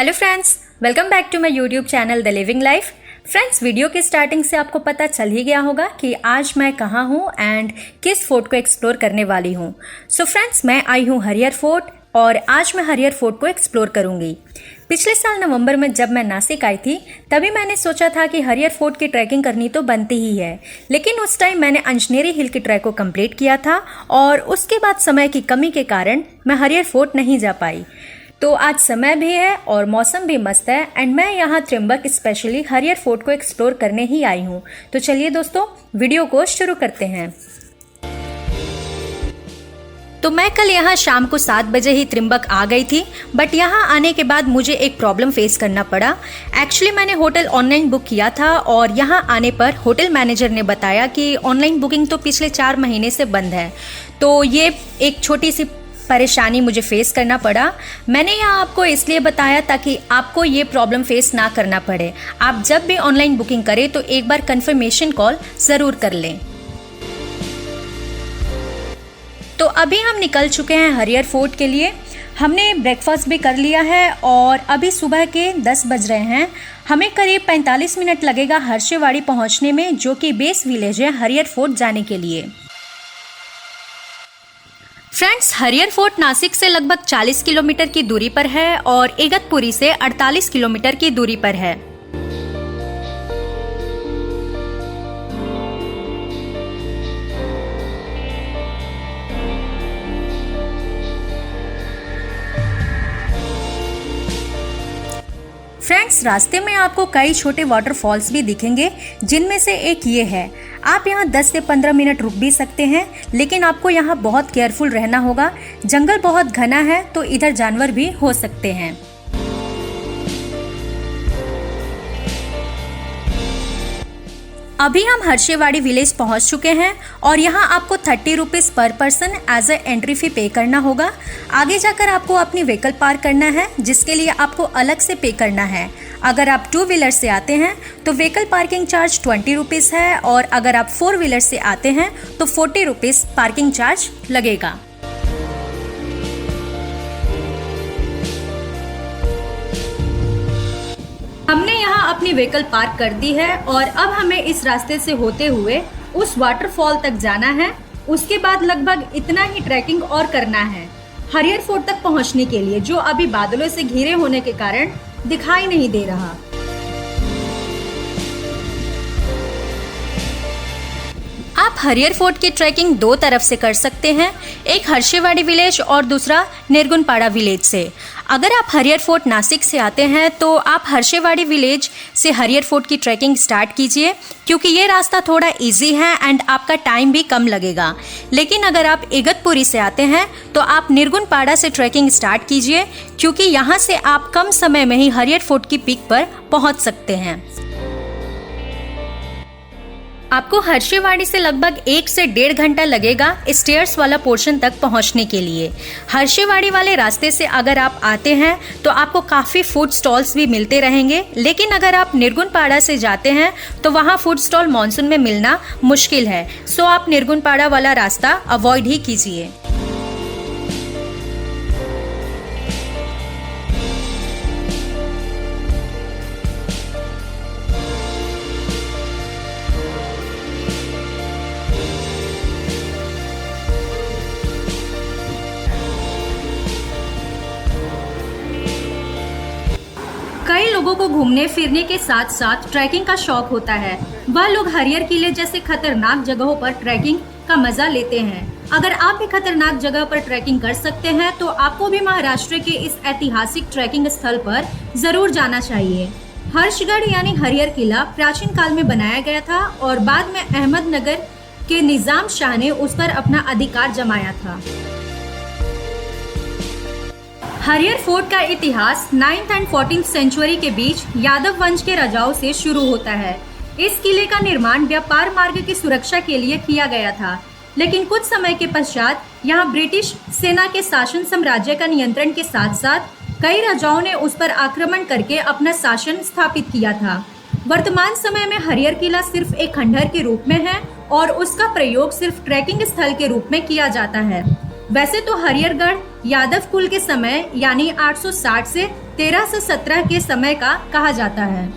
Hello friends, welcome back to my YouTube channel the living life. Friends, video के starting से आपको पता चल ही गया होगा कि आज मैं कहाँ हूँ एंड किस फोर्ट को एक्सप्लोर करने वाली हूँ। सो फ्रेंड्स, मैं आई हूँ हरिहर फोर्ट और आज मैं हरिहर फोर्ट को एक्सप्लोर करूंगी। पिछले साल नवंबर में जब मैं नासिक आई थी तभी मैंने सोचा था कि हरिहर फोर्ट की ट्रैकिंग करनी तो बनती ही है, लेकिन उस टाइम मैंने अंजनेरी हिल की ट्रैक को कंप्लीट किया था और उसके बाद समय की कमी के कारण मैं हरिहर फोर्ट नहीं जा पाई। तो आज समय भी है और मौसम भी मस्त है एंड मैं यहाँ त्र्यंबक स्पेशली हरिहर फोर्ट को एक्सप्लोर करने ही आई हूँ। तो चलिए दोस्तों, वीडियो को शुरू करते हैं। तो मैं कल यहाँ शाम को 7 बजे ही त्र्यंबक आ गई थी, बट यहाँ आने के बाद मुझे एक प्रॉब्लम फेस करना पड़ा। एक्चुअली मैंने होटल ऑनलाइन बुक किया था और यहाँ आने पर होटल मैनेजर ने बताया कि ऑनलाइन बुकिंग तो पिछले 4 महीने से बंद है। तो ये एक छोटी सी परेशानी मुझे फेस करना पड़ा। मैंने यहाँ आपको इसलिए बताया ताकि आपको ये प्रॉब्लम फेस ना करना पड़े। आप जब भी ऑनलाइन बुकिंग करें तो एक बार कंफर्मेशन कॉल ज़रूर कर लें। तो अभी हम निकल चुके हैं हरिहर फोर्ट के लिए। हमने ब्रेकफास्ट भी कर लिया है और अभी सुबह के 10 बज रहे हैं। हमें करीब 45 मिनट लगेगा हर्षेवाड़ी पहुंचने में, जो कि बेस विलेज है हरिहर फोर्ट जाने के लिए। फ्रेंड्स, हरिहर फोर्ट नासिक से लगभग 40 किलोमीटर की दूरी पर है और इगतपुरी से 48 किलोमीटर की दूरी पर है। फ्रेंड्स, रास्ते में आपको कई छोटे वाटरफॉल्स भी दिखेंगे, जिनमें से एक ये है। आप यहाँ 10 से 15 मिनट रुक भी सकते हैं, लेकिन आपको यहाँ बहुत केयरफुल रहना होगा। जंगल बहुत घना है तो इधर जानवर भी हो सकते हैं। अभी हम हर्षेवाड़ी विलेज पहुंच चुके हैं और यहाँ आपको 30 रुपीज़ पर person as a entry fee pay करना होगा। आगे जाकर आपको अपनी व्हीकल पार्क करना है, जिसके लिए आपको अलग से पे करना है। अगर आप 2 व्हीलर से आते हैं तो व्हीकल पार्किंग चार्ज 20 रुपीज़ है और अगर आप 4 व्हीलर से आते हैं तो 40 रुपीज़ पार्किंग चार्ज लगेगा। हमने यहाँ अपनी व्हीकल पार्क कर दी है और अब हमें इस रास्ते से होते हुए उस वाटरफॉल तक जाना है। उसके बाद लगभग इतना ही ट्रैकिंग और करना है हरिहर फोर्ट तक पहुँचने के लिए, जो अभी बादलों से घिरे होने के कारण दिखाई नहीं दे रहा। आप हरिहर फोर्ट की ट्रैकिंग 2 तरफ से कर सकते हैं, एक हर्षेवाड़ी विलेज और दूसरा निर्गुणपाड़ा विलेज से। अगर आप हरिहर फोर्ट नासिक से आते हैं तो आप हर्षेवाड़ी विलेज से हरिहर फोर्ट की ट्रैकिंग स्टार्ट कीजिए, क्योंकि ये रास्ता थोड़ा इजी है एंड आपका टाइम भी कम लगेगा। लेकिन अगर आप इगतपुरी से आते हैं तो आप निर्गुणपाड़ा से ट्रैकिंग स्टार्ट कीजिए, क्योंकि यहाँ से आप कम समय में ही हरिहर फोर्ट की पीक पर पहुँच सकते हैं। आपको हर्षेवाड़ी से लगभग 1 से 1.5 घंटा लगेगा स्टेयर्स वाला पोर्शन तक पहुंचने के लिए। हर्षेवाड़ी वाले रास्ते से अगर आप आते हैं तो आपको काफ़ी फूड स्टॉल्स भी मिलते रहेंगे, लेकिन अगर आप निर्गुणपाड़ा से जाते हैं तो वहां फूड स्टॉल मानसून में मिलना मुश्किल है। सो आप निर्गुणपाड़ा वाला रास्ता अवॉइड ही कीजिए। कई लोगों को घूमने फिरने के साथ साथ ट्रैकिंग का शौक होता है। वह लोग हरिहर किले जैसे खतरनाक जगहों पर ट्रैकिंग का मजा लेते हैं। अगर आप भी खतरनाक जगह पर ट्रैकिंग कर सकते हैं तो आपको भी महाराष्ट्र के इस ऐतिहासिक ट्रैकिंग स्थल पर जरूर जाना चाहिए। हर्षगढ़ यानी हरिहर किला प्राचीन काल में बनाया गया था और बाद में अहमदनगर के निजाम शाह ने उस पर अपना अधिकार जमाया था। हरिहर फोर्ट का इतिहास 9th एंड 14th सेंचुरी के बीच यादव वंश के राजाओं से शुरू होता है। इस किले का निर्माण व्यापार मार्ग की सुरक्षा के लिए किया गया था, लेकिन कुछ समय के पश्चात यहाँ ब्रिटिश सेना के शासन साम्राज्य का नियंत्रण के साथ साथ कई राजाओं ने उस पर आक्रमण करके अपना शासन स्थापित किया था। वर्तमान समय में हरिहर किला सिर्फ एक खंडहर के रूप में है और उसका प्रयोग सिर्फ ट्रैकिंग स्थल के रूप में किया जाता है। वैसे तो हरिहरगढ़ यादव कुल के समय यानी 860 से 1317 के समय का कहा जाता है।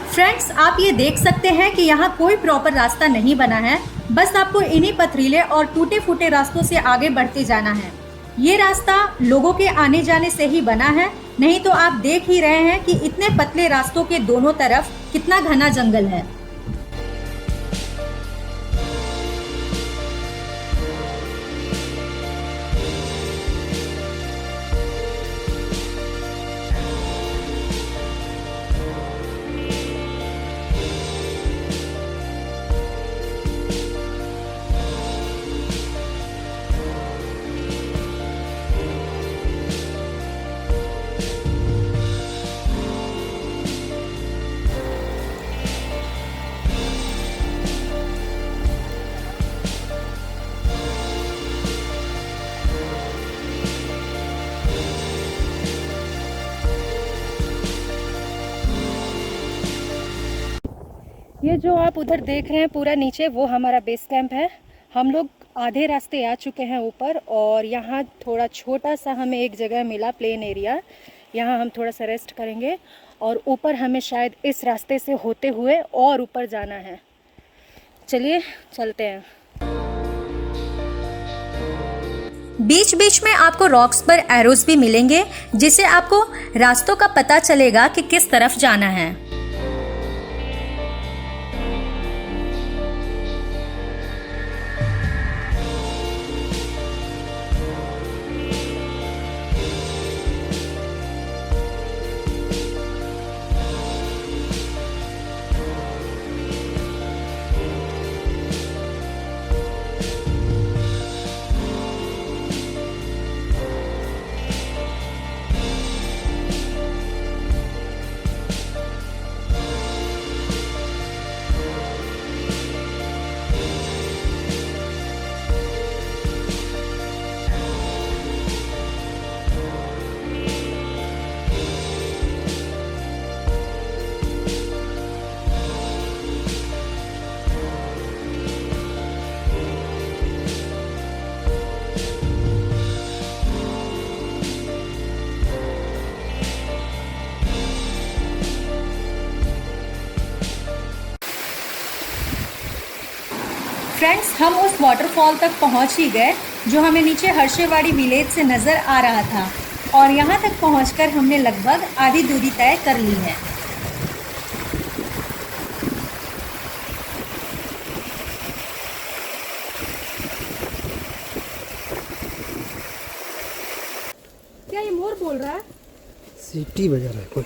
फ्रेंड्स, आप ये देख सकते हैं कि यहाँ कोई प्रॉपर रास्ता नहीं बना है, बस आपको इन्हीं पथरीले और टूटे फूटे रास्तों से आगे बढ़ते जाना है। ये रास्ता लोगों के आने जाने से ही बना है, नहीं तो आप देख ही रहे हैं कि इतने पतले रास्तों के दोनों तरफ कितना घना जंगल है। ये जो आप उधर देख रहे हैं पूरा नीचे, वो हमारा बेस कैंप है। हम लोग आधे रास्ते आ चुके हैं ऊपर, और यहाँ थोड़ा छोटा सा हमें एक जगह मिला प्लेन एरिया, यहाँ हम थोड़ा सा रेस्ट करेंगे, और ऊपर हमें शायद इस रास्ते से होते हुए और ऊपर जाना है। चलिए चलते हैं। बीच बीच में आपको रॉक्स पर एरोज भी मिलेंगे, जिससे आपको रास्तों का पता चलेगा कि किस तरफ जाना है। फ्रेंड्स, हम उस वाटरफॉल तक पहुंच ही गए जो हमें नीचे हर्षेवाड़ी विलेज से नज़र आ रहा था, और यहाँ तक पहुंचकर हमने लगभग आधी दूरी तय कर ली है। क्या ये मोर बोल रहा है? सीटी बजा रहा है कोई।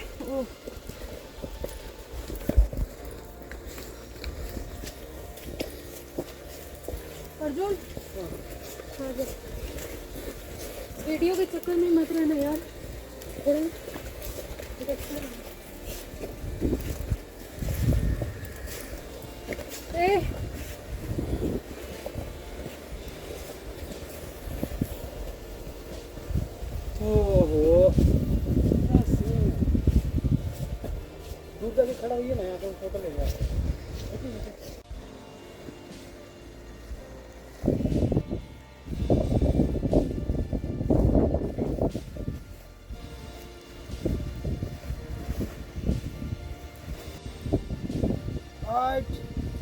अर्जुन, वीडियो के चक्कर में मत रहना यार। ओहो, दूर जाके खड़ा हुई है ना, यहाँ पे फोटो ले जाए।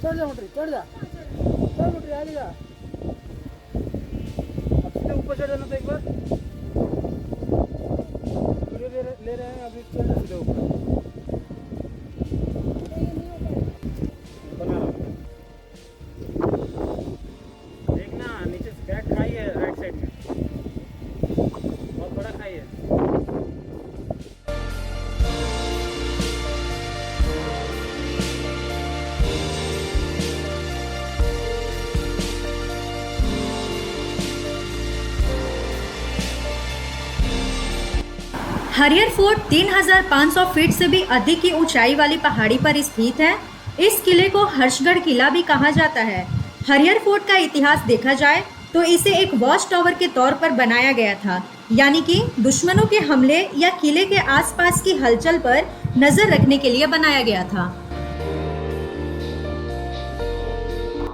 चढ़ जा मोटरी, चढ़ जा, चढ़ मोटरी, आ जा। अब सीधे ऊपर चढ़ जाना तो एक बार ले रहे हैं, अभी चढ़ जा सीधे ऊपर। देखना नीचे से बैक खाई है, राइट साइड में बहुत बड़ा खाई है। हरियर फोर्ट 3500 फीट से भी अधिक की ऊंचाई वाली पहाड़ी पर स्थित है। इस किले को हर्षगढ़ किला भी कहा जाता है। हरियर फोर्ट का इतिहास देखा जाए तो इसे एक वॉच टावर के तौर पर बनाया गया था, यानी कि दुश्मनों के हमले या किले के आसपास की हलचल पर नजर रखने के लिए बनाया गया था।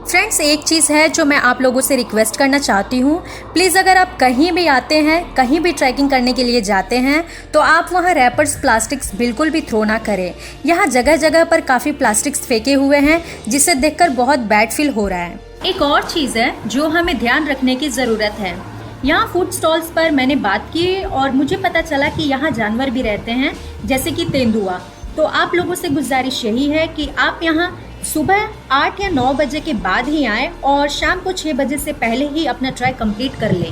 फ्रेंड्स, एक चीज़ है जो मैं आप लोगों से रिक्वेस्ट करना चाहती हूँ, प्लीज़ अगर आप कहीं भी आते हैं, कहीं भी ट्रैकिंग करने के लिए जाते हैं, तो आप वहाँ रैपर्स, प्लास्टिक्स बिल्कुल भी थ्रो ना करें। यहाँ जगह जगह पर काफ़ी प्लास्टिक्स फेंके हुए हैं, जिसे देखकर बहुत बैड फील हो रहा है। एक और चीज़ है जो हमें ध्यान रखने की ज़रूरत है। यहाँ फूड स्टॉल्स पर मैंने बात की और मुझे पता चला कि यहाँ जानवर भी रहते हैं, जैसे कि तेंदुआ। तो आप लोगों से गुजारिश यही है कि आप यहाँ सुबह 8 या 9 बजे के बाद ही आएँ और शाम को 6 बजे से पहले ही अपना ट्रैक कंप्लीट कर लें।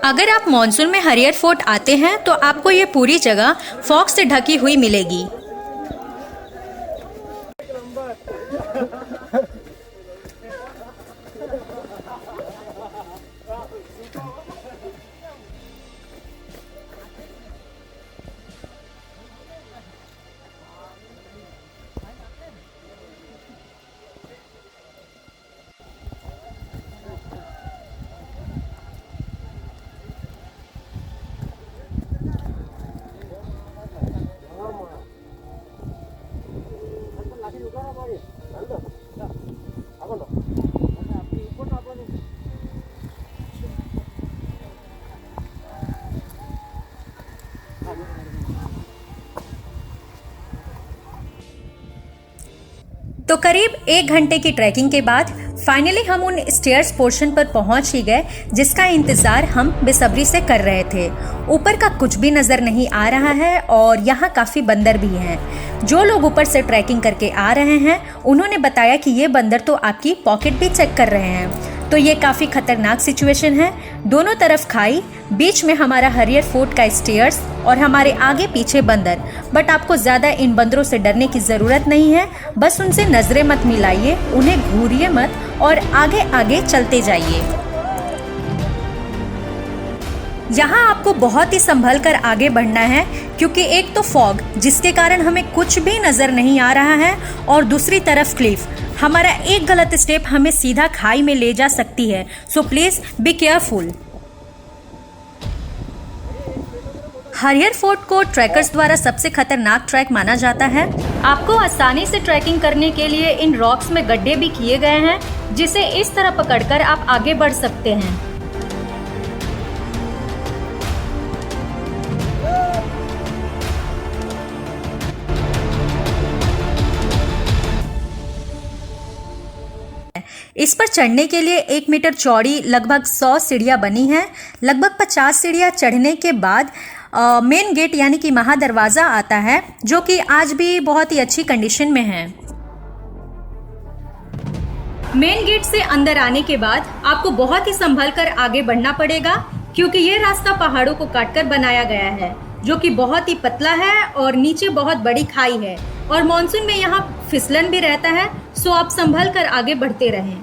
अगर आप मॉनसून में हरियर फोर्ट आते हैं तो आपको ये पूरी जगह फॉग से ढकी हुई मिलेगी। तो करीब 1 घंटे की ट्रैकिंग के बाद फाइनली हम उन स्टेयर्स पोर्शन पर पहुंच ही गए, जिसका इंतजार हम बेसब्री से कर रहे थे। ऊपर का कुछ भी नजर नहीं आ रहा है और यहाँ काफी बंदर भी हैं। जो लोग ऊपर से ट्रैकिंग करके आ रहे हैं उन्होंने बताया कि ये बंदर तो आपकी पॉकेट भी चेक कर रहे हैं। तो ये काफ़ी खतरनाक सिचुएशन है। दोनों तरफ खाई, बीच में हमारा हरियर फोर्ट का स्टेयर्स और हमारे आगे पीछे बंदर। बट आपको ज़्यादा इन बंदरों से डरने की ज़रूरत नहीं है, बस उनसे नज़रें मत मिलाइए, उन्हें घूरिए मत और आगे आगे चलते जाइए। यहाँ आपको बहुत ही संभल कर आगे बढ़ना है, क्योंकि एक तो फॉग जिसके कारण हमें कुछ भी नज़र नहीं आ रहा है और दूसरी तरफ क्लिफ। हमारा एक गलत स्टेप हमें सीधा खाई में ले जा सकती है, सो प्लीज बी केयरफुल। हरियर फोर्ट को ट्रैकर्स द्वारा सबसे खतरनाक ट्रैक माना जाता है। आपको आसानी से ट्रैकिंग करने के लिए इन रॉक्स में गड्ढे भी किए गए हैं, जिसे इस तरह पकड़कर आप आगे बढ़ सकते हैं। इस पर चढ़ने के लिए 1 मीटर चौड़ी लगभग 100 सीढ़ियाँ बनी हैं। लगभग 50 सीढ़ियाँ चढ़ने के बाद मेन गेट यानी कि महादरवाजा आता है, जो कि आज भी बहुत ही अच्छी कंडीशन में है। मेन गेट से अंदर आने के बाद आपको बहुत ही संभल कर आगे बढ़ना पड़ेगा, क्योंकि ये रास्ता पहाड़ों को काटकर बनाया गया है, जो कि बहुत ही पतला है और नीचे बहुत बड़ी खाई है और मॉनसून में यहाँ फिसलन भी रहता है, सो आप संभल कर आगे बढ़ते रहें।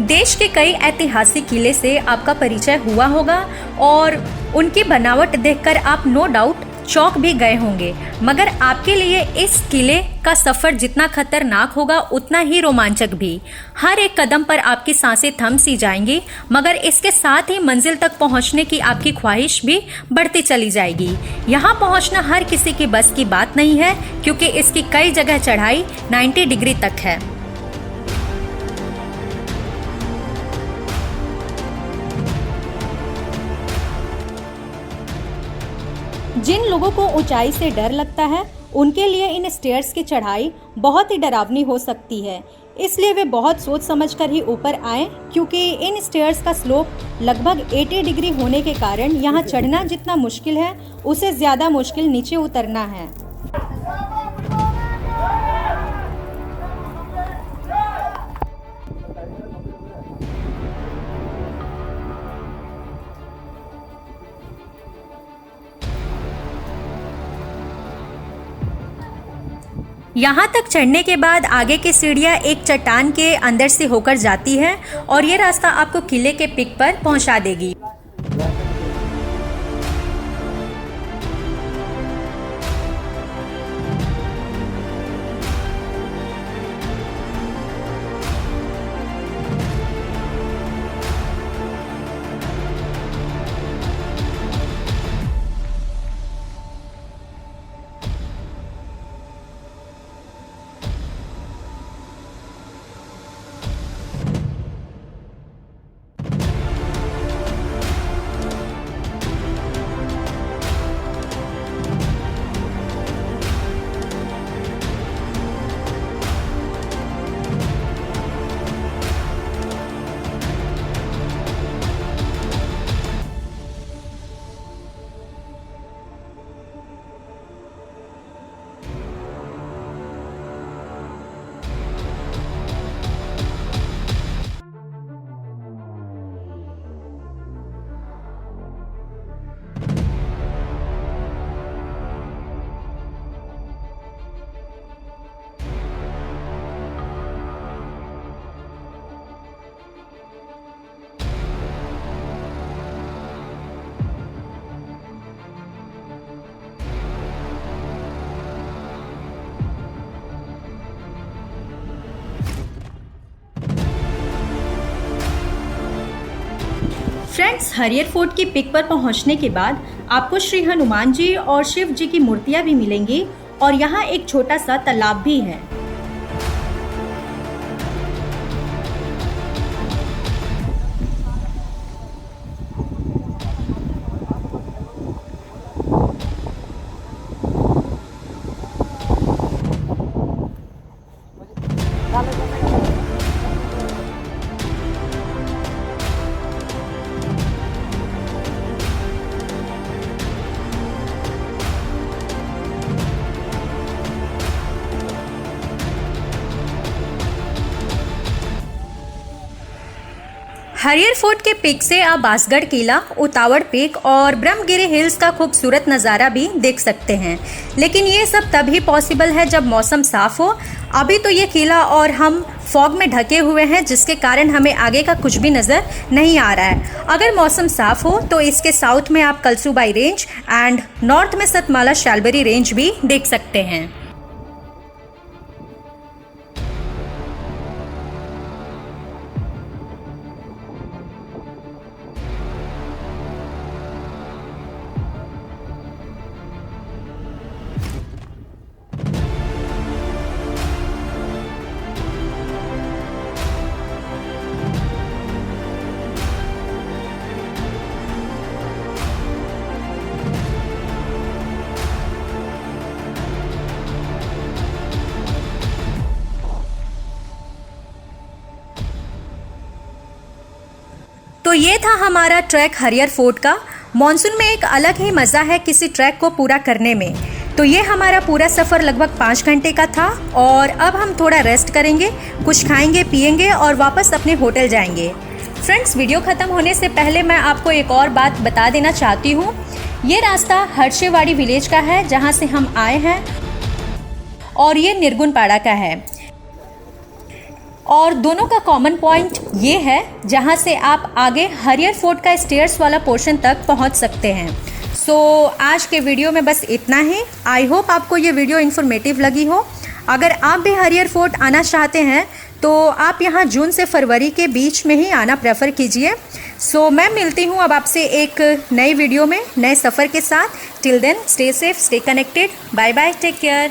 देश के कई ऐतिहासिक किले से आपका परिचय हुआ होगा और उनकी बनावट देखकर आप नो डाउट चौंक भी गए होंगे, मगर आपके लिए इस किले का सफर जितना खतरनाक होगा उतना ही रोमांचक भी। हर एक कदम पर आपकी सांसें थम सी जाएंगी, मगर इसके साथ ही मंजिल तक पहुंचने की आपकी ख्वाहिश भी बढ़ती चली जाएगी। यहाँ पहुंचना हर किसी की बस की बात नहीं है, क्योंकि इसकी कई जगह चढ़ाई 90 डिग्री तक है। जिन लोगों को ऊंचाई से डर लगता है उनके लिए इन स्टेयर्स की चढ़ाई बहुत ही डरावनी हो सकती है, इसलिए वे बहुत सोच समझकर ही ऊपर आएं, क्योंकि इन स्टेयर्स का स्लोप लगभग 80 डिग्री होने के कारण यहाँ चढ़ना जितना मुश्किल है उससे ज़्यादा मुश्किल नीचे उतरना है। यहाँ तक चढ़ने के बाद आगे की सीढ़ियाँ एक चट्टान के अंदर से होकर जाती है और ये रास्ता आपको किले के पिक पर पहुँचा देगी। फ्रेंड्स, हरियर फोर्ट की पिक पर पहुंचने के बाद आपको श्री हनुमान जी और शिव जी की मूर्तियां भी मिलेंगी और यहाँ एक छोटा सा तालाब भी है। हरियर फोर्ट के पिक से आप बांसगढ़ किला, उतावड़ पीक और ब्रह्मगिरी हिल्स का खूबसूरत नज़ारा भी देख सकते हैं। लेकिन ये सब तभी पॉसिबल है जब मौसम साफ हो। अभी तो ये किला और हम फॉग में ढके हुए हैं, जिसके कारण हमें आगे का कुछ भी नज़र नहीं आ रहा है। अगर मौसम साफ हो तो इसके साउथ में आप कलसूबाई रेंज एंड नॉर्थ में सतमाला शालबरी रेंज भी देख सकते हैं। तो ये था हमारा ट्रैक हरियर फोर्ट का। मॉनसून में एक अलग ही मज़ा है किसी ट्रैक को पूरा करने में। तो ये हमारा पूरा सफ़र लगभग 5 घंटे का था और अब हम थोड़ा रेस्ट करेंगे, कुछ खाएंगे पिएंगे और वापस अपने होटल जाएंगे। फ्रेंड्स, वीडियो ख़त्म होने से पहले मैं आपको एक और बात बता देना चाहती हूँ। ये रास्ता हर्षेवाड़ी विलेज का है जहाँ से हम आए हैं और ये निर्गुणपाड़ा का है और दोनों का कॉमन पॉइंट ये है जहाँ से आप आगे हरियर फोर्ट का स्टेयर्स वाला पोर्शन तक पहुँच सकते हैं। सो आज के वीडियो में बस इतना ही। आई होप आपको ये वीडियो इन्फॉर्मेटिव लगी हो। अगर आप भी हरियर फोर्ट आना चाहते हैं तो आप यहाँ जून से फरवरी के बीच में ही आना प्रेफर कीजिए। सो मैं मिलती हूँ अब आपसे एक नई वीडियो में नए सफ़र के साथ। Till then stay safe, stay connected, bye bye, take care.